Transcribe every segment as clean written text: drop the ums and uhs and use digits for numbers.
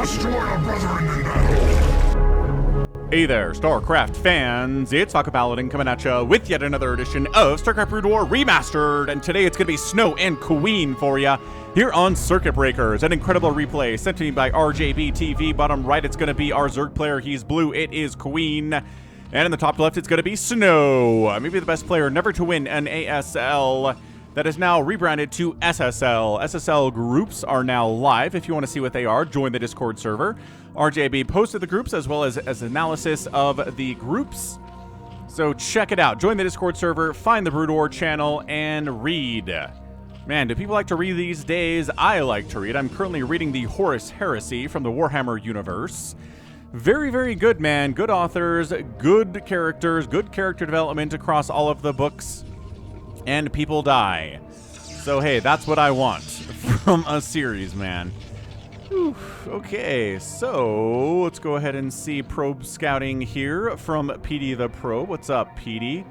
destroy our brethren in that hole. Hey there, StarCraft fans, it's Paladin coming at you with yet another edition of StarCraft Brood War Remastered, and today it's going to be Snow and Queen for you here on Circuit Breakers, an incredible replay sent to me by RJB TV. Bottom right, it's going to be our Zerg player, he's blue, it is Queen, and in the top left, it's going to be Snow, maybe the best player never to win an ASL. That is now rebranded to SSL. SSL groups are now live. If you want to see what they are, join the Discord server. RJB posted the groups as well as analysis of the groups. So check it out. Join the Discord server, find the Brood War channel, and read. Man, do people like to read these days? I like to read. I'm currently reading the Horus Heresy from the Warhammer universe. Very, very good, man. Good authors, good characters, good character development across all of the books. And people die. So, hey, that's what I want from a series, man. Whew. Okay, so let's go ahead and see probe scouting here from PD the Probe. What's up, PD?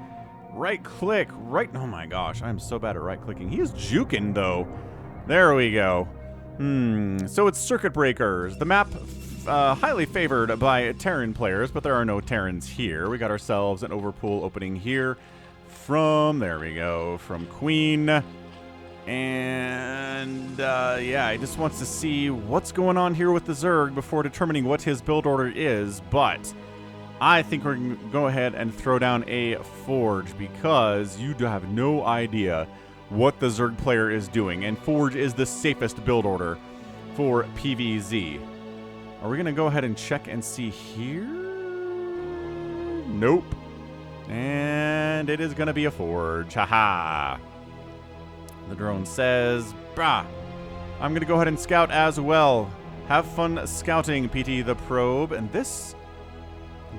Right click, right. Oh my gosh, I'm so bad at right clicking. He is juking, though. There we go. So it's Circuit Breakers. The map highly favored by Terran players, but there are no Terrans here. We got ourselves an overpool opening here. There we go, from Queen. And, yeah, he just wants to see what's going on here with the Zerg before determining what his build order is. But I think we're going to go ahead and throw down a Forge because you have no idea what the Zerg player is doing. And Forge is the safest build order for PvZ. Are we going to go ahead and check and see here? Nope. And it is going to be a Forge. Haha. The drone says, brah, I'm going to go ahead and scout as well. Have fun scouting, PT the Probe. And this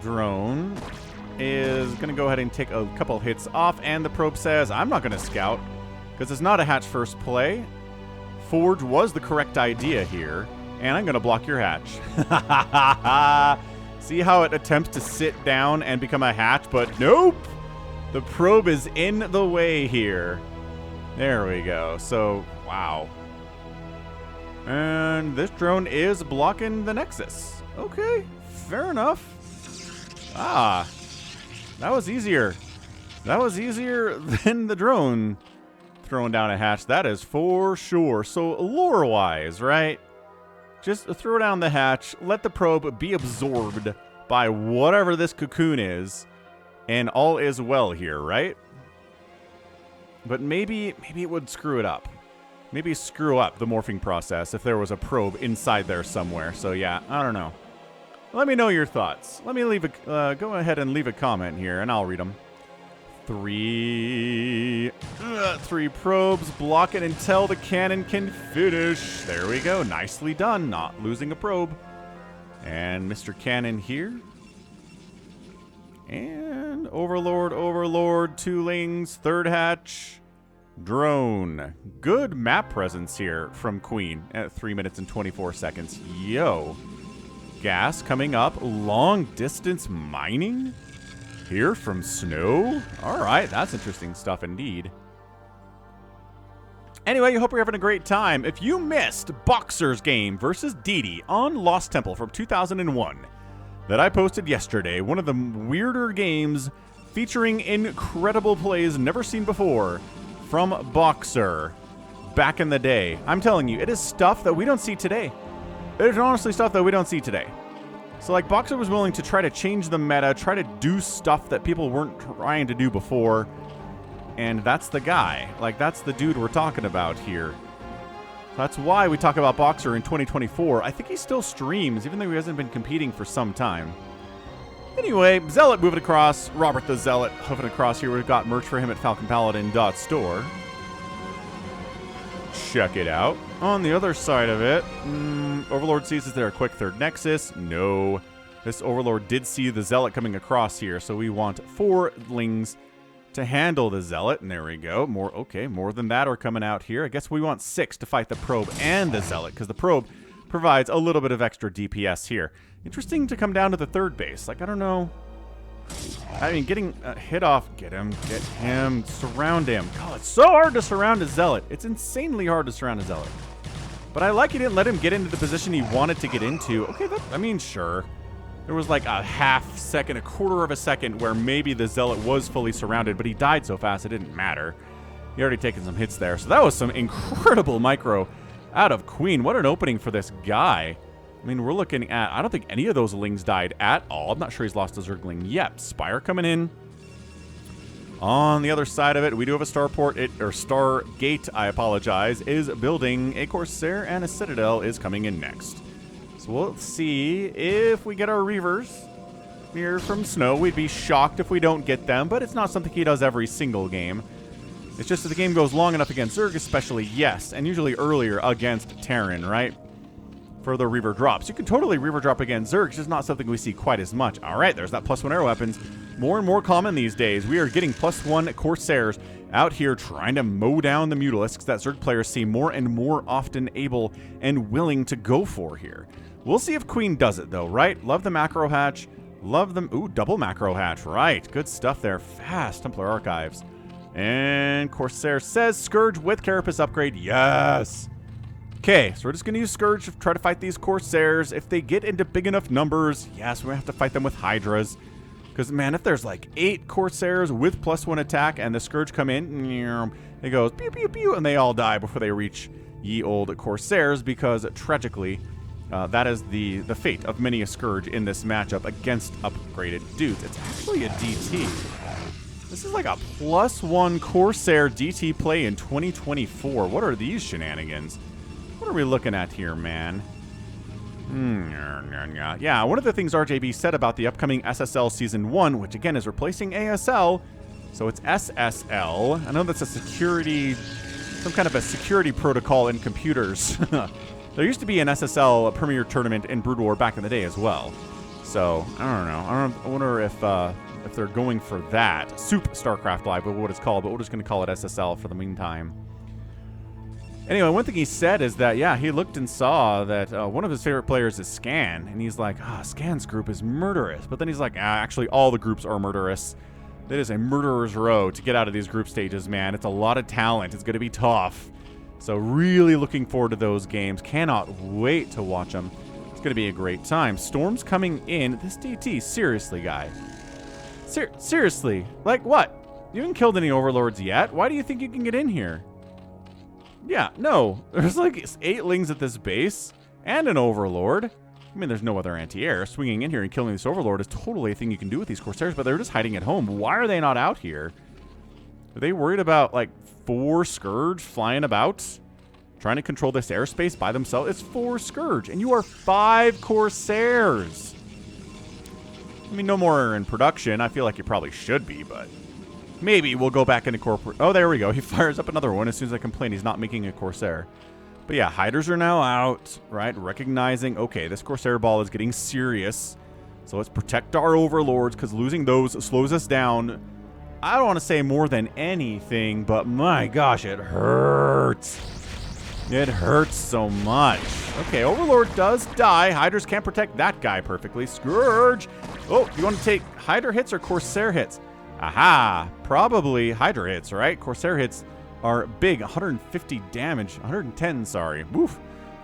drone is going to go ahead and take a couple hits off. And the Probe says, I'm not going to scout because it's not a hatch first play. Forge was the correct idea here. And I'm going to block your hatch. See how it attempts to sit down and become a hatch, but nope! The Probe is in the way here. There we go. So, wow. And this drone is blocking the Nexus. Okay, fair enough. Ah, that was easier. That was easier than the drone throwing down a hatch. That is for sure. So, lore-wise, right? Just throw down the hatch, let the Probe be absorbed by whatever this cocoon is, and all is well here, right? But maybe it would screw it up. Maybe screw up the morphing process if there was a Probe inside there somewhere. So yeah, I don't know. Let me know your thoughts. Let me leave a go ahead and leave a comment here, and I'll read them. Three probes, block it until the cannon can finish. There we go, nicely done, not losing a probe. And Mr. Cannon here. And Overlord, Toolings, third hatch, drone. Good map presence here from Queen at 3 minutes and 24 seconds. Yo. Gas coming up, long distance mining? Here from Snow? Alright, that's interesting stuff indeed. Anyway, I hope you're having a great time. If you missed Boxer's game versus Didi on Lost Temple from 2001 that I posted yesterday, one of the weirder games featuring incredible plays never seen before from Boxer back in the day. I'm telling you, it is stuff that we don't see today. It is honestly stuff that we don't see today. So, like, Boxer was willing to try to change the meta, try to do stuff that people weren't trying to do before. And that's the guy. Like, that's the dude we're talking about here. That's why we talk about Boxer in 2024. I think he still streams, even though he hasn't been competing for some time. Anyway, Zealot moving across. Robert the Zealot hoofing across here. We've got merch for him at falconpaladin.store. Check it out. On the other side of it, Overlord sees is there a quick third Nexus? No. This Overlord did see the Zealot coming across here, so we want 4 Lings to handle the Zealot, and there we go. More than that are coming out here. I guess we want 6 to fight the Probe and the Zealot, because the Probe provides a little bit of extra DPS here. Interesting to come down to the third base. Like, I don't know. I mean, getting a hit off. Get him. Surround him. God, it's so hard to surround a Zealot. It's insanely hard to surround a Zealot. But I like he didn't let him get into the position he wanted to get into. Okay, I mean, sure. There was like a half second, a quarter of a second where maybe the Zealot was fully surrounded, but he died so fast it didn't matter. He already taken some hits there. So that was some incredible micro out of Queen. What an opening for this guy. I mean, we're looking at, I don't think any of those Lings died at all. I'm not sure he's lost a Zergling yet. Spire coming in. On the other side of it, we do have a starport, or Stargate, I apologize, is building. A Corsair and a Citadel is coming in next. So we'll see if we get our Reavers here from Snow. We'd be shocked if we don't get them, but it's not something he does every single game. It's just that the game goes long enough against Zerg especially, yes, and usually earlier against Terran, right? For the Reaver drops. You can totally Reaver drop against Zerg, it's just not something we see quite as much. All right, there's that +1 arrow weapons. More and more common these days. We are getting +1 Corsairs out here trying to mow down the Mutalisks that Zerg players seem more and more often able and willing to go for here. We'll see if Queen does it, though, right? Love the macro hatch. Love them. Ooh, double macro hatch. Right. Good stuff there. Fast Templar Archives. And Corsair says Scourge with Carapace upgrade. Yes. Okay, so we're just going to use Scourge to try to fight these Corsairs. If they get into big enough numbers, yes, we have to fight them with Hydras. Because, man, if there's like 8 Corsairs with +1 attack and the Scourge come in, it goes pew, pew, pew, and they all die before they reach ye old Corsairs because, tragically, that is the fate of many a Scourge in this matchup against upgraded dudes. It's actually a DT. This is like a +1 Corsair DT play in 2024. What are these shenanigans? What are we looking at here, man? Yeah, one of the things RJB said about the upcoming SSL Season 1, which again is replacing ASL, so it's SSL. I know that's a security, some kind of a security protocol in computers. There used to be an SSL Premier Tournament in Brood War back in the day as well. So, I don't know. I wonder if they're going for that. Soup StarCraft Live, what it's called, but we're just going to call it SSL for the meantime. Anyway, one thing he said is that, yeah, he looked and saw that one of his favorite players is Scan, and he's like, Scan's group is murderous. But then he's like, actually, all the groups are murderous. It is a murderer's row to get out of these group stages, man. It's a lot of talent. It's going to be tough. So really looking forward to those games. Cannot wait to watch them. It's going to be a great time. Storm's coming in. This DT, seriously, guy. Seriously. Like, what? You haven't killed any Overlords yet? Why do you think you can get in here? Yeah, no. There's like 8 Lings at this base and an Overlord. I mean, there's no other anti-air. Swinging in here and killing this Overlord is totally a thing you can do with these Corsairs, but they're just hiding at home. Why are they not out here? Are they worried about, like, 4 Scourge flying about? Trying to control this airspace by themselves? It's 4 Scourge, and you are 5 Corsairs. I mean, no more are in production. I feel like you probably should be, but maybe we'll go back into corporate. Oh, there we go. He fires up another one as soon as I complain he's not making a Corsair. But yeah, Hydras are now out, right? Recognizing, okay, this Corsair ball is getting serious. So let's protect our Overlords, because losing those slows us down. I don't want to say more than anything, but my gosh, it hurts. It hurts so much. Okay, Overlord does die. Hydras can't protect that guy perfectly. Scourge. Oh, you want to take Hydra hits or Corsair hits? Aha, probably Hydra hits, right? Corsair hits are big, 150 damage, 110, sorry. Woof,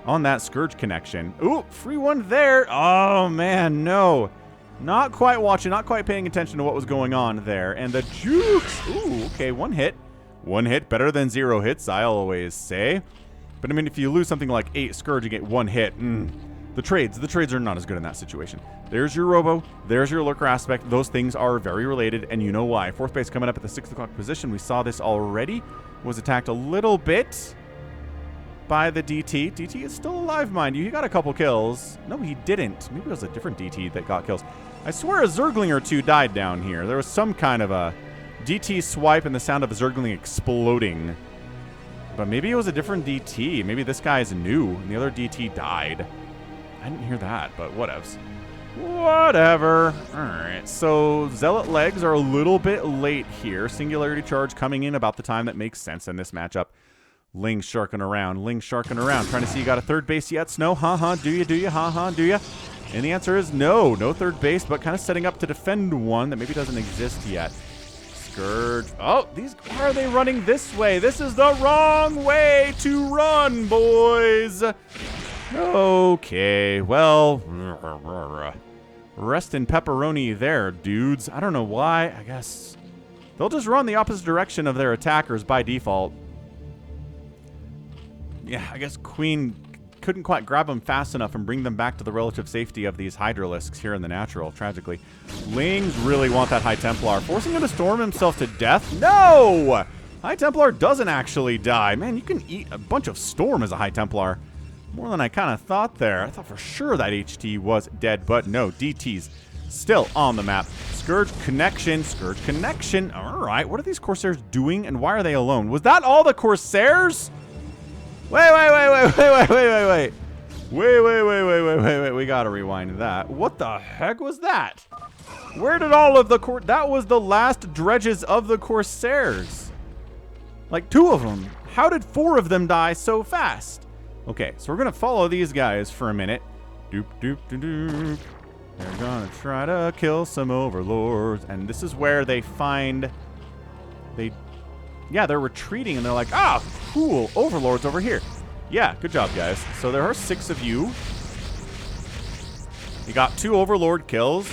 on that Scourge connection. Ooh, free one there. Oh, man, no. Not quite watching, not quite paying attention to what was going on there. And the jukes. Ooh, okay, 1 hit. 1 hit, better than 0 hits, I always say. But, I mean, if you lose something like 8 Scourge and get 1 hit, the trades are not as good in that situation. There's your Robo, there's your Lurker aspect. Those things are very related, and you know why. 4th base coming up at the 6 o'clock position. We saw this already. Was attacked a little bit by the DT. DT is still alive, mind you. He got a couple kills. No, he didn't. Maybe it was a different DT that got kills. I swear a Zergling or 2 died down here. There was some kind of a DT swipe and the sound of a Zergling exploding. But maybe it was a different DT. Maybe this guy is new and the other DT died. I didn't hear that, but whatevs. Whatever. Alright, so Zealot legs are a little bit late here. Singularity charge coming in about the time that makes sense in this matchup. Ling sharking around, trying to see you got a 3rd base yet, Snow? Do you, do you? And the answer is no. No 3rd base, but kind of setting up to defend one that maybe doesn't exist yet. Scourge. Oh, why are they running this way? This is the wrong way to run, boys. Okay, well, rest in pepperoni there, dudes. I don't know why. I guess they'll just run the opposite direction of their attackers by default. Yeah, I guess Queen couldn't quite grab them fast enough and bring them back to the relative safety of these Hydralisks here in the natural, tragically. Lings really want that High Templar, forcing him to storm himself to death. No! High Templar doesn't actually die. Man, you can eat a bunch of storm as a High Templar. More than I kind of thought there. I thought for sure that HT was dead, but no, DT's still on the map. Scourge connection, Scourge connection. All right, what are these Corsairs doing and why are they alone? Was that all the Corsairs? Wait. We gotta rewind that. What the heck was that? Where did all of the that was the last dredges of the Corsairs. Like 2 of them. How did 4 of them die so fast? Okay, so we're gonna follow these guys for a minute. Doop. They're gonna try to kill some overlords. And this is where they find yeah, they're retreating, and they're like, ah, cool, overlords over here. Yeah, good job, guys. So there are 6 of you. You got 2 overlord kills.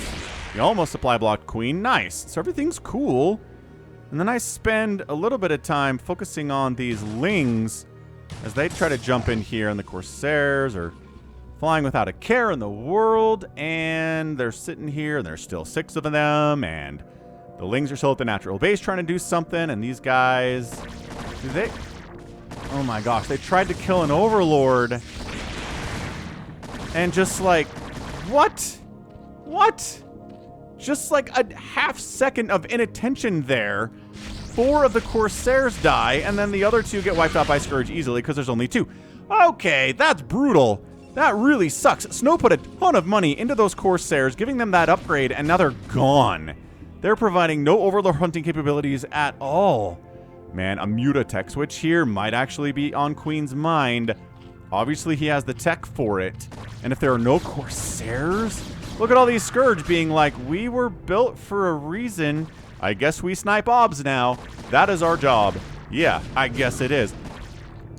You almost supply blocked Queen. Nice. So everything's cool. And then I spend a little bit of time focusing on these Lings as they try to jump in here, and the Corsairs are flying without a care in the world, and they're sitting here, and there's still 6 of them, and the Lings are still at the natural base trying to do something, and these guys, oh my gosh, they tried to kill an overlord, and just like, what? Just like a half second of inattention there. 4 of the Corsairs die, and then the other 2 get wiped out by Scourge easily because there's only 2. Okay, that's brutal. That really sucks. Snow put a ton of money into those Corsairs, giving them that upgrade, and now they're gone. They're providing no overlord hunting capabilities at all. Man, a Mutatech switch here might actually be on Queen's mind. Obviously, he has the tech for it. And if there are no Corsairs, look at all these Scourge being like, we were built for a reason. I guess we snipe obs now. That is our job. Yeah, I guess it is.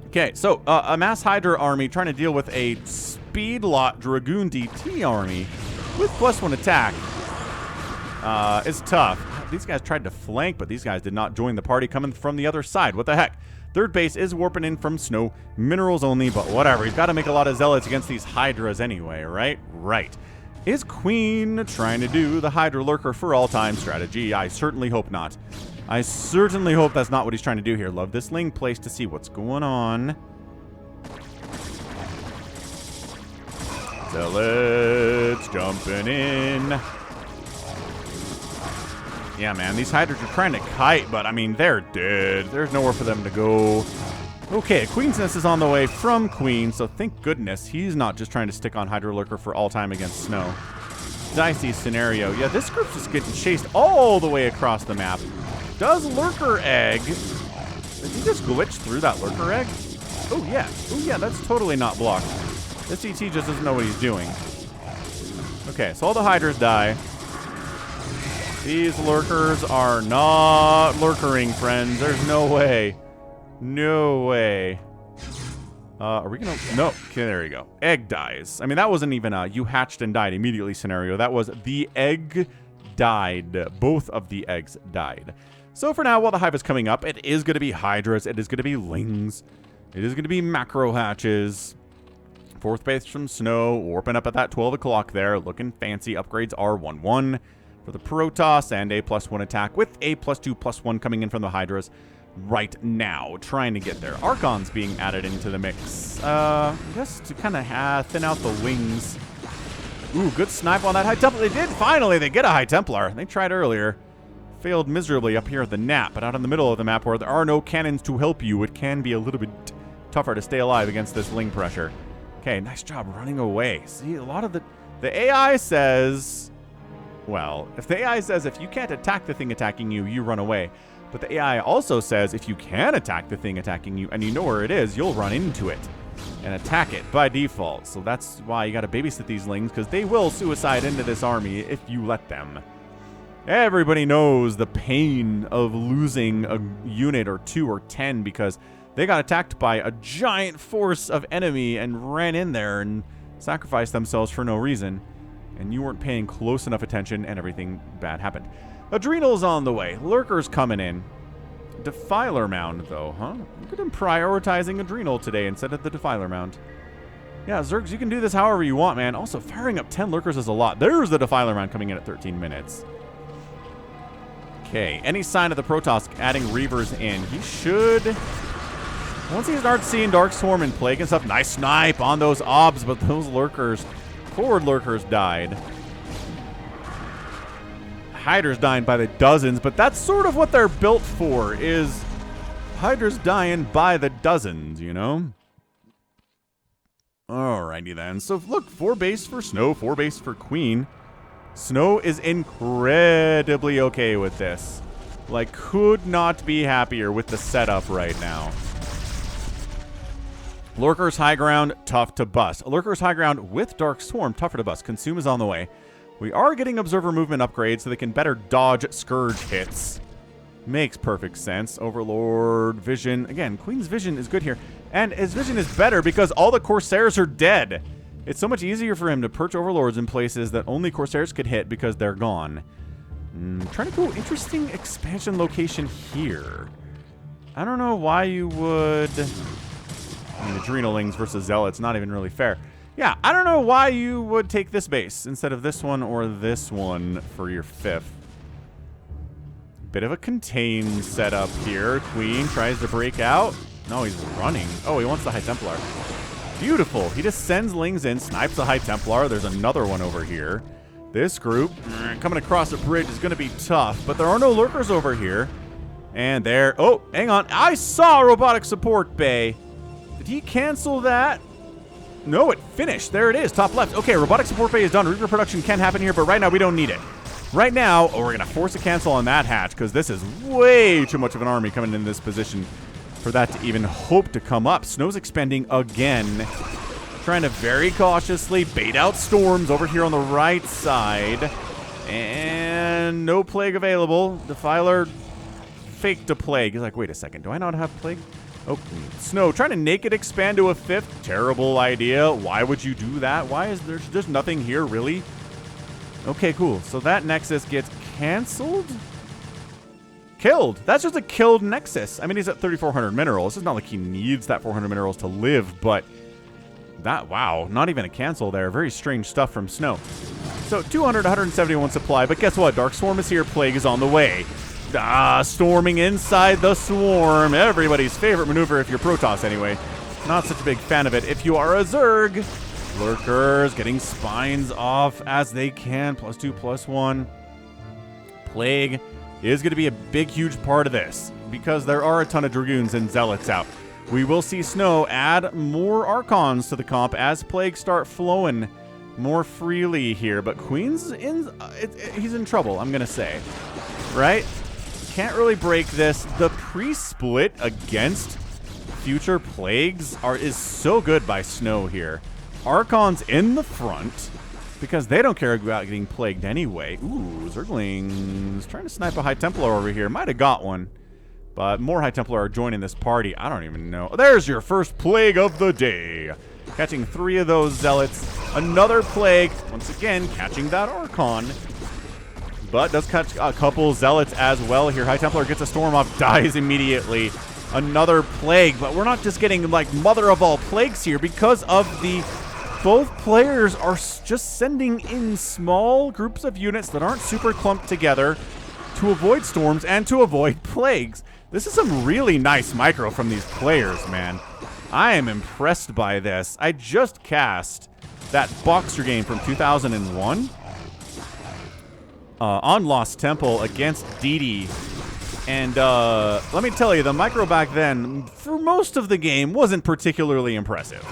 Okay, so a Mass Hydra army trying to deal with a Speed Lot Dragoon DT army with +1 attack. It's tough. These guys tried to flank, but these guys did not join the party coming from the other side. What the heck? Third base is warping in from Snow. Minerals only, but whatever. He's got to make a lot of Zealots against these Hydras anyway, right? Right. Is Queen trying to do the Hydra Lurker for all time strategy? I certainly hope not. I certainly hope that's not what he's trying to do here. Love this Ling place to see what's going on. Zealots jumping in. Yeah, man, these Hydras are trying to kite, but, I mean, they're dead. There's nowhere for them to go. Okay, Queen's Nest is on the way from Queen, so thank goodness he's not just trying to stick on Hydra Lurker for all time against Snow. Dicey scenario. Yeah, this group's just getting chased all the way across the map. Does Lurker Egg... Did he just glitch through that Lurker Egg? Oh, yeah, that's totally not blocked. This ET just doesn't know what he's doing. Okay, so all the Hydras die. These Lurkers are not lurkering, friends. There's no way. No way. Are we gonna... No. Okay, there you go. Egg dies. I mean, that wasn't even a you hatched and died immediately scenario. That was the egg died. Both of the eggs died. So for now, while the hive is coming up, it is going to be Hydras. It is going to be Lings. It is going to be macro hatches. 4th base from Snow. Warping up at that 12 o'clock there. Looking fancy. Upgrades are 1/1 for the Protoss and a +1 attack with a +2/+1 coming in from the Hydras right now. Trying to get there. Archons being added into the mix. Just to kind of thin out the wings. Ooh, good snipe on that High Templar. They did. Finally, they get a High Templar. They tried earlier. Failed miserably up here at the Nap, but out in the middle of the map where there are no cannons to help you, it can be a little bit tougher to stay alive against this Ling pressure. Okay, nice job running away. See, a lot of the AI says... Well, if the AI says if you can't attack the thing attacking you, you run away. But the AI also says if you can attack the thing attacking you and you know where it is, you'll run into it and attack it by default. So that's why you got to babysit these Lings, because they will suicide into this army if you let them. Everybody knows the pain of losing a unit or 2 or 10 because they got attacked by a giant force of enemy and ran in there and sacrificed themselves for no reason. And you weren't paying close enough attention and everything bad happened. Adrenal's on the way. Lurkers coming in. Defiler Mound, though, huh? Look at him prioritizing Adrenal today instead of the Defiler Mound. Yeah, Zergs, you can do this however you want, man. Also, firing up 10 Lurkers is a lot. There's the Defiler Mound coming in at 13 minutes. Okay, any sign of the Protoss adding Reavers in? He should... Once he starts seeing Dark Swarm and Plague and stuff, nice snipe on those obs, but those Lurkers, forward Lurkers died. Hydras dying by the dozens, but that's sort of what they're built for, is Hydras dying by the dozens, you know? Alrighty then. So look, 4 base for Snow, 4 base for Queen. Snow is incredibly okay with this. Like, could not be happier with the setup right now. Lurkers high ground, tough to bust. Lurkers high ground with Dark Swarm, tougher to bust. Consume is on the way. We are getting Observer movement upgrades so they can better dodge Scourge hits. Makes perfect sense. Overlord, Vision. Again, Queen's Vision is good here. And his Vision is better because all the Corsairs are dead. It's so much easier for him to perch Overlords in places that only Corsairs could hit because they're gone. Trying to go interesting expansion location here. I don't know why you would... I mean, Adrenalings versus Zealots, not even really fair. Yeah, I don't know why you would take this base instead of this one or this one for your 5th. Bit of a contain setup here. Queen tries to break out. No, he's running. Oh, he wants the High Templar. Beautiful. He just sends Lings in, snipes the High Templar. There's another one over here. This group coming across a bridge is going to be tough, but there are no Lurkers over here. And there... Oh, hang on. I saw Robotic Support Bay. Did he cancel that? No, it finished. There it is, top left. Okay, Robotic Support Bay is done. Reaver production can happen here, but right now we don't need it. Right now, we're going to force a cancel on that hatch because this is way too much of an army coming in this position for that to even hope to come up. Snow's expending again. Trying to very cautiously bait out storms over here on the right side. And no Plague available. Defiler faked a Plague. He's like, wait a second, do I not have Plague? Oh, Snow trying to naked expand to a 5th. Terrible idea. Why would you do that? Why is there just nothing here, really? Okay, cool. So that Nexus gets canceled? Killed. That's just a killed Nexus. I mean, he's at 3,400 minerals. It's not like he needs that 400 minerals to live, but that, wow, not even a cancel there. Very strange stuff from Snow. So 200, 171 supply, but guess what? Dark Swarm is here. Plague is on the way. Storming inside the swarm. Everybody's favorite maneuver if you're Protoss anyway. Not such a big fan of it if you are a Zerg. Lurkers getting spines off as they can. +2, +1. Plague is going to be a big, huge part of this because there are a ton of Dragoons and Zealots out. We will see Snow add more Archons to the comp as Plague start flowing more freely here. But Queen's in, he's in trouble, I'm going to say. Right? Can't really break this. The pre-split against future Plagues is so good by Snow here. Archons in the front because they don't care about getting plagued anyway. Ooh, Zerglings trying to snipe a High Templar over here. Might have got one, but more High Templar are joining this party. I don't even know. There's your first Plague of the day. Catching 3 of those Zealots. Another Plague. Once again, catching that Archon. But does catch a couple Zealots as well here. High Templar gets a storm off, dies immediately. Another Plague, but we're not just getting like mother of all plagues here because of the... Both players are just sending in small groups of units that aren't super clumped together to avoid storms and to avoid plagues. This is some really nice micro from these players, man. I am impressed by this. I just cast that Boxer game from 2001 on Lost Temple against DD. And let me tell you, the micro back then, for most of the game, wasn't particularly impressive.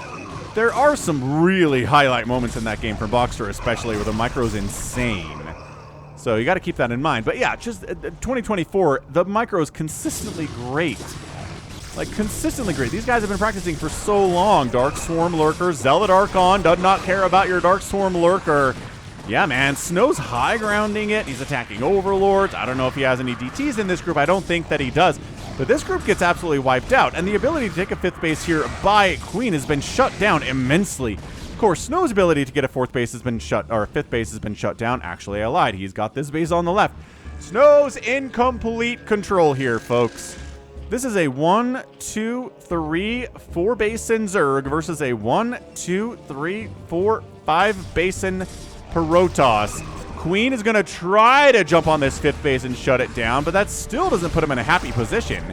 There are some really highlight moments in that game from Boxer, especially where the micro's insane. So you got to keep that in mind. But yeah, just 2024, the micro is consistently great. Like, consistently great. These guys have been practicing for so long. Dark Swarm Lurker, Zealot Archon, does not care about your Dark Swarm Lurker. Yeah, man, Snow's high grounding it. He's attacking Overlords. I don't know if he has any DTs in this group. I don't think that he does. But this group gets absolutely wiped out. And the ability to take a 5th base here by Queen has been shut down immensely. Of course, Snow's ability to get a 4th base has been shut, or 5th base has been shut down. Actually, I lied. He's got this base on the left. Snow's in complete control here, folks. This is a 1, 2, 3, 4 basin Zerg versus a 1, 2, 3, 4, 5 basin Protoss. Queen is going to try to jump on this 5th base and shut it down, but that still doesn't put him in a happy position.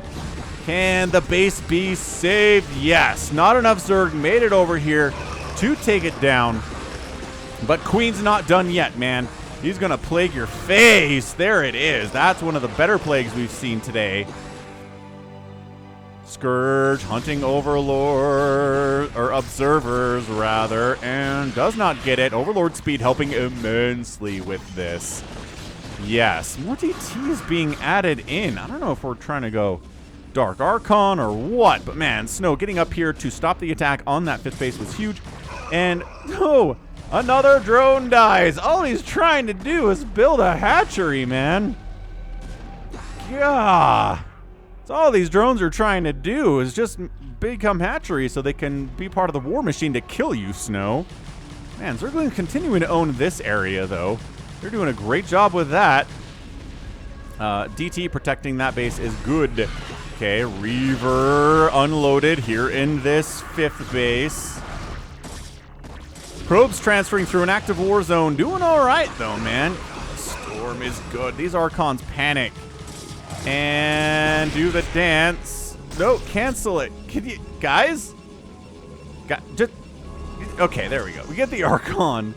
Can the base be saved? Yes. Not enough Zerg made it over here to take it down, but Queen's not done yet, man. He's going to plague your face. There it is. That's one of the better plagues we've seen today. Scourge hunting Overlord, or observers rather, and does not get it. Overlord speed helping immensely with this. Yes, more DT is being added in. I don't know if we're trying to go Dark Archon or what, but man, Snow getting up here to stop the attack on that 5th base was huge. And no, another drone dies. All he's trying to do is build a hatchery, man. Yeah. So all these drones are trying to do is just become hatcheries so they can be part of the war machine to kill you, Snow. Man, Zerglings continuing to own this area, though. They're doing a great job with that. DT protecting that base is good. Okay, Reaver unloaded here in this 5th base. Probes transferring through an active war zone. Doing all right, though, man. Storm is good. These Archons panic. And do the dance. No, cancel it. Can you, guys? Just, okay, there we go. We get the Archon.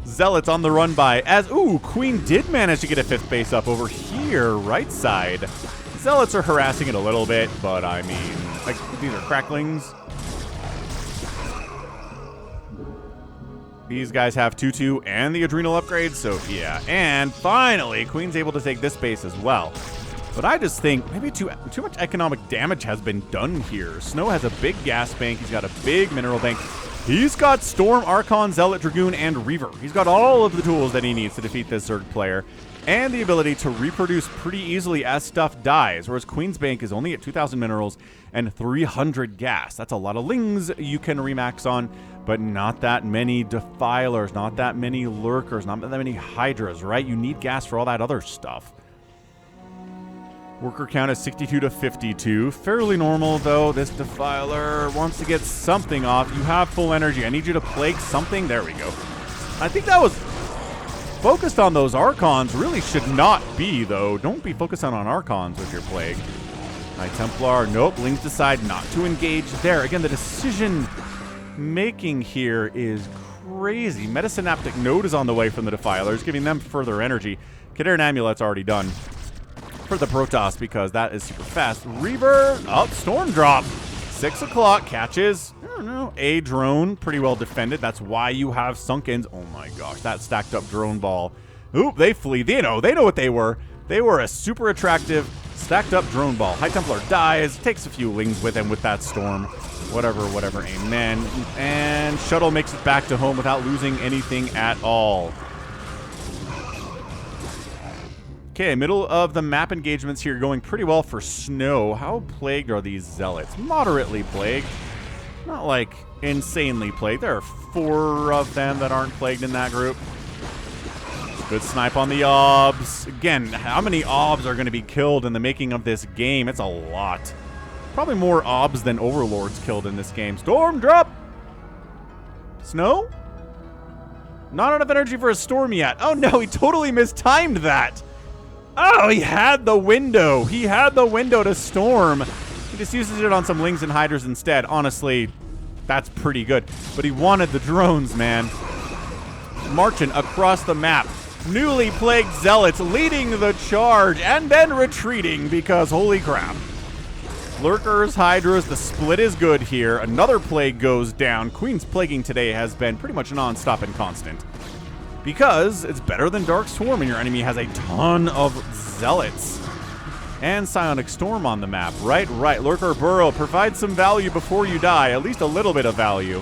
Zealots on the run by. As, ooh, Queen did manage to get a 5th base up over here, right side. Zealots are harassing it a little bit, but I mean, like, these are cracklings. These guys have 2-2 and the adrenal upgrade, so yeah. And finally, Queen's able to take this base as well. But I just think maybe too much economic damage has been done here. Snow has a big gas bank. He's got a big mineral bank. He's got Storm, Archon, Zealot, Dragoon, and Reaver. He's got all of the tools that he needs to defeat this Zerg player. And the ability to reproduce pretty easily as stuff dies, whereas Queen's Bank is only at 2,000 minerals and 300 gas. That's a lot of lings you can remax on, but not that many defilers, not that many lurkers, not that many hydras, right? You need gas for all that other stuff. Worker count is 62 to 52. Fairly normal, though. This defiler wants to get something off. You have full energy. I need you to plague something. There we go. I think that was focused on those Archons. Really should not be, though. Don't be focusing on Archons with your plague. High Templar. Nope. Lings decide not to engage there. Again, the decision making here is crazy. Metasynaptic Node is on the way from the Defilers, giving them further energy. Kadarin Amulet's already done for the Protoss because that is super fast. Reaver, Storm Drop. 6 o'clock, catches, I don't know, a drone. Pretty well defended. That's why you have Sunkens. Oh my gosh, that stacked up drone ball. Oop, they flee. They know what they were. They were a super attractive, stacked up drone ball. High Templar dies, takes a few lings with him with that storm. Whatever, amen. And Shuttle makes it back to home without losing anything at all. Okay, middle of the map engagements here going pretty well for Snow. How plagued are these Zealots? Moderately plagued. Not like insanely plagued. There are 4 of them that aren't plagued in that group. Good snipe on the obs. Again, how many obs are going to be killed in the making of this game? It's a lot. Probably more obs than overlords killed in this game. Storm drop! Snow? Not enough energy for a storm yet. Oh no, he totally mistimed that. Oh, he had the window. He had the window to storm. He just uses it on some lings and hydras instead. Honestly, that's pretty good. But he wanted the drones, man. Marching across the map. Newly plagued Zealots leading the charge and then retreating because holy crap. Lurkers, hydras, the split is good here. Another plague goes down. Queen's plaguing today has been pretty much non-stop and constant. Because it's better than Dark Swarm and your enemy has a ton of Zealots. And Psionic Storm on the map. Right. Lurker Burrow, provide some value before you die. At least a little bit of value.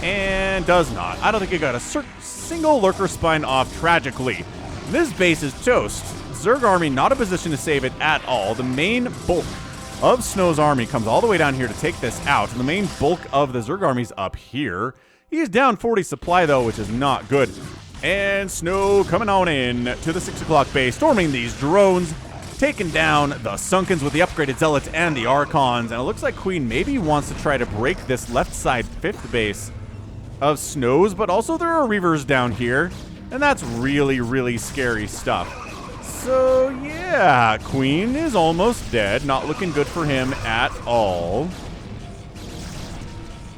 And does not. I don't think it got a single lurker spine off tragically. This base is toast. Zerg army not in position to save it at all. The main bulk of Snow's army comes all the way down here to take this out. And the main bulk of the Zerg army's up here. He's down 40 supply though, which is not good. And Snow coming on in to the 6 o'clock base, storming these drones, taking down the Sunkens with the upgraded Zealots and the Archons. And it looks like Queen maybe wants to try to break this left side 5th base of Snow's, but also there are Reavers down here. And that's really, really scary stuff. So yeah, Queen is almost dead. Not looking good for him at all.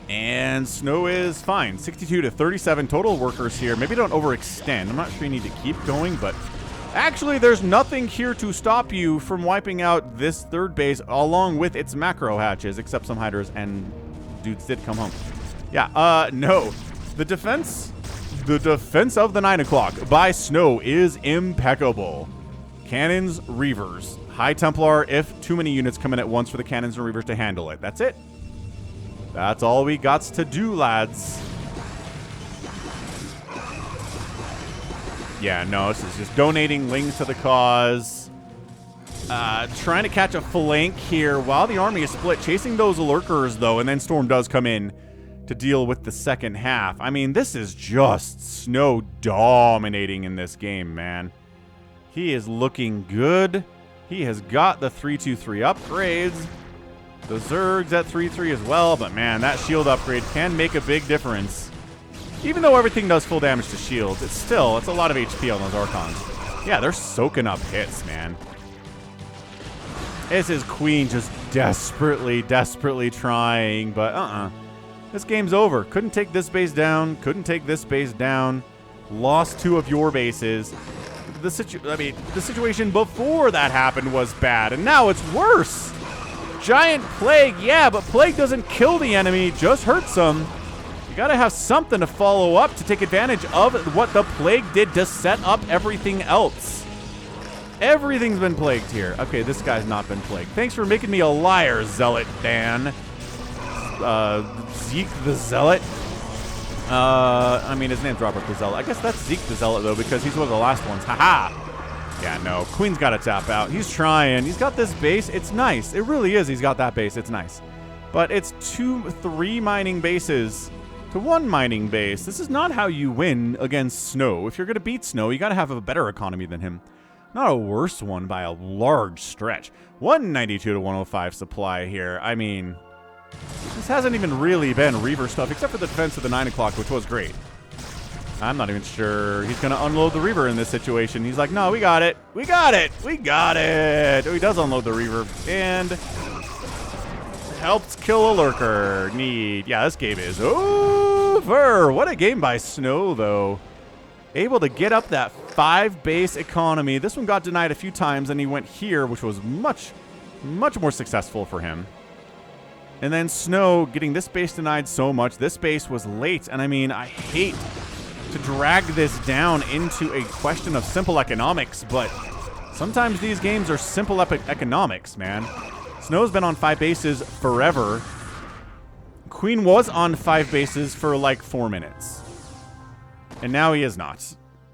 And Snow is fine. 62 to 37 total workers here. Maybe don't overextend. I'm not sure you need to keep going, but actually there's nothing here to stop you from wiping out this 3rd base along with its macro hatches, except some hiders and dudes did come home. Yeah, no. The defense of the 9 o'clock by Snow is impeccable. Cannons, Reavers. High Templar if too many units come in at once for the Cannons and Reavers to handle it. That's it. That's all we got to do, lads. Yeah, no, this is just donating lings to the cause. Trying to catch a flank here while the army is split. Chasing those lurkers, though, and then Storm does come in to deal with the second half. I mean, this is just Snow dominating in this game, man. He is looking good. He has got the 3-2-3 upgrades. The Zergs at 3-3 as well, but man, that shield upgrade can make a big difference. Even though everything does full damage to shields, it's a lot of HP on those Archons. Yeah, they're soaking up hits, man. This is Queen just desperately trying, but this game's over. Couldn't take this base down, couldn't take this base down. Lost 2 of your bases. The situation before that happened was bad, and now it's worse. Giant Plague, yeah, but Plague doesn't kill the enemy, just hurts them. You gotta have something to follow up to take advantage of what the Plague did to set up everything else. Everything's been plagued here. Okay, this guy's not been plagued. Thanks for making me a liar, Zealot Dan. Zeke the Zealot. I mean, his name's Robert the Zealot. I guess that's Zeke the Zealot, though, because he's one of the last ones. Haha! Yeah, no. Queen's got to tap out. He's trying. He's got this base. It's nice. It really is. He's got that base. It's nice. But it's 3 mining bases to 1 mining base. This is not how you win against Snow. If you're going to beat Snow, you got to have a better economy than him. Not a worse one by a large stretch. 192 to 105 supply here. I mean, this hasn't even really been Reaver stuff, except for the defense of the 9 o'clock, which was great. I'm not even sure he's going to unload the Reaver in this situation. He's like, no, we got it. We got it. We got it. He does unload the Reaver and helps kill a lurker. Neat. Yeah, this game is over. What a game by Snow, though. Able to get up that 5 base economy. This one got denied a few times, and he went here, which was much more successful for him. And then Snow getting this base denied so much. This base was late, and I mean, I hate to drag this down into a question of simple economics, but sometimes these games are simple economics, man. Snow's been on 5 bases forever. Queen was on 5 bases for like 4 minutes. And now he is not.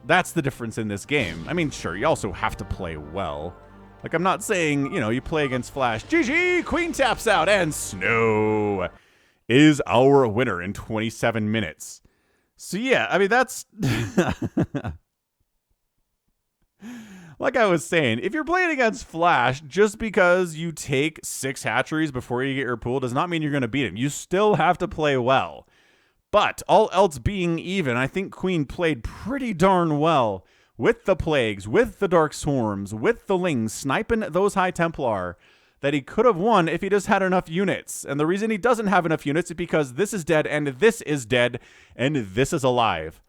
That's the difference in this game. I mean, sure, you also have to play well. Like, I'm not saying, you know, you play against Flash. GG, Queen taps out, and Snow is our winner in 27 minutes. So, yeah, I mean, that's... Like I was saying, if you're playing against Flash, just because you take 6 hatcheries before you get your pool does not mean you're going to beat him. You still have to play well. But all else being even, I think Queen played pretty darn well with the Plagues, with the Dark Swarms, with the Lings, sniping those High Templar, that he could have won if he just had enough units. And the reason he doesn't have enough units is because this is dead, and this is dead, and this is alive.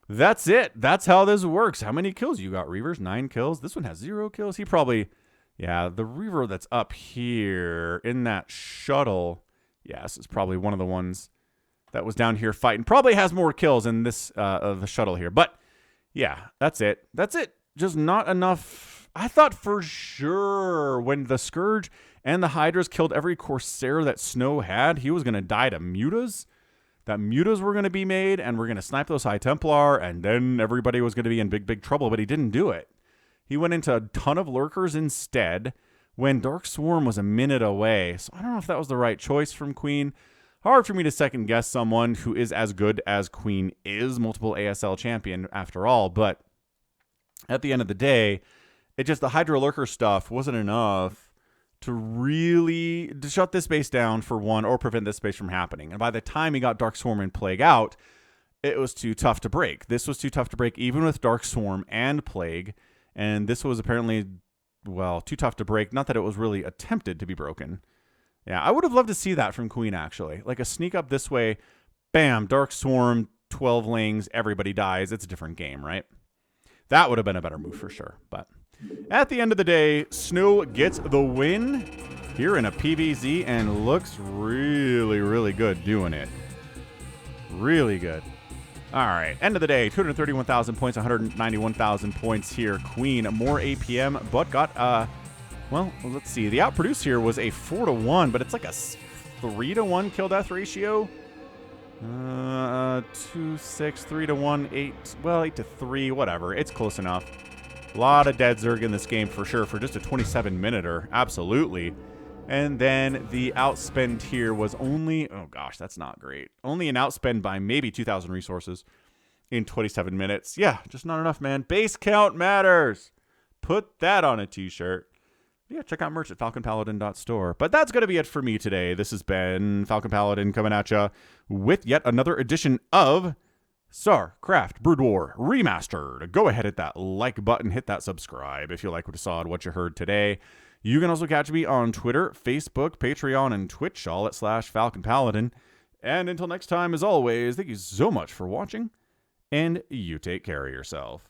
That's it. That's how this works. How many kills you got, Reavers? 9 kills. This one has 0 kills. He probably... Yeah, the Reaver that's up here in that shuttle... Yes, it's probably one of the ones that was down here fighting. Probably has more kills in this of the shuttle here. But, yeah, that's it. That's it. Just not enough... I thought for sure when the Scourge and the Hydras killed every Corsair that Snow had, he was going to die to mutas. that mutas were going to be made, and we're going to snipe those High Templar, and then everybody was going to be in big, big trouble, but he didn't do it. He went into a ton of lurkers instead when Dark Swarm was a minute away. So I don't know if that was the right choice from Queen. Hard for me to second guess someone who is as good as Queen is, multiple ASL champion after all, but at the end of the day, it just, the Hydra Lurker stuff wasn't enough to really shut this base down for one, or prevent this base from happening. And by the time he got Dark Swarm and Plague out, it was too tough to break. This was too tough to break even with Dark Swarm and Plague, and this was apparently, well, too tough to break. Not that it was really attempted to be broken. Yeah, I would have loved to see that from Queen, actually. Like a sneak up this way, bam, Dark Swarm, 12 lings, everybody dies. It's a different game, right? That would have been a better move for sure. But at the end of the day, Snow gets the win here in a PvZ and looks really, really good doing it. Really good. All right, end of the day, 231,000 points, 191,000 points here. Queen, more APM, but got, well, let's see. The outproduce here was a 4-to-1, but it's like a 3-to-1 kill-death ratio. 2, 6, 3-to-1, 8, well, 8-to-3, whatever. It's close enough. A lot of dead Zerg in this game for sure for just a 27-minuter. Absolutely. And then the outspend here was only, oh gosh, that's not great. Only an outspend by maybe 2,000 resources in 27 minutes. Yeah, just not enough, man. Base count matters. Put that on a t-shirt. Yeah, check out merch at falconpaladin.store. But that's going to be it for me today. This has been Falcon Paladin coming at you with yet another edition of StarCraft Brood War Remastered. Go ahead, hit that like button, hit that subscribe if you like what you saw and what you heard today. You can also catch me on Twitter, Facebook, Patreon, and Twitch, all at /Falcon Paladin. And until next time, as always, thank you so much for watching, and you take care of yourself.